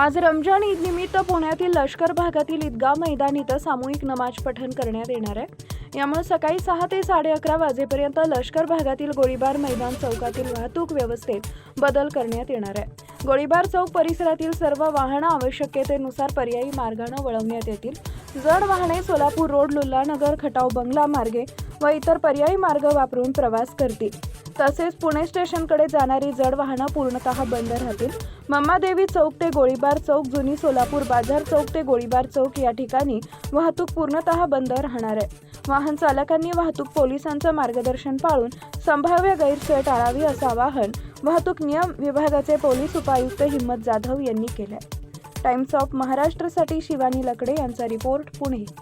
आज रमजान ईद निमित्त पुण्यातील लष्कर भागातील ईदगाह मैदान इथं सामूहिक नमाज पठण करण्यात येणार आहे। यामुळे सकाळी 6 ते 11:30 वाजेपर्यंत लष्कर भागातील गोळीबार मैदान चौकातील वाहतूक व्यवस्थेत बदल करण्यात येणार आहे। गोळीबार चौक परिसरातील सर्व वाहनं आवश्यकतेनुसार पर्यायी मार्गाने वळवण्यात येतील। जड वाहने सोलापूर रोड, लुल्लानगर, खटाव बंगला मार्गे व इतर पर्यायी मार्ग वापरून प्रवास करतील। तसेच पुणे स्टेशनकडे जाणारी जड वाहनं पूर्णतः बंद राहतील। मम्मादेवी चौक ते गोळीबार चौक, जुनी सोलापूर बाजार चौक ते गोळीबार चौक या ठिकाणी वाहतूक पूर्णतः बंद राहणार आहे। वाहन चालकांनी वाहतूक पोलिसांचं मार्गदर्शन पाळून संभाव्य गैरसोय टाळावी असं आवाहन वाहतूक नियम विभागाचे पोलीस उपायुक्त हिम्मत जाधव यांनी केले। टाइम्स ऑफ महाराष्ट्रसाठी शिवानी लकडे यांचा रिपोर्ट, पुणे।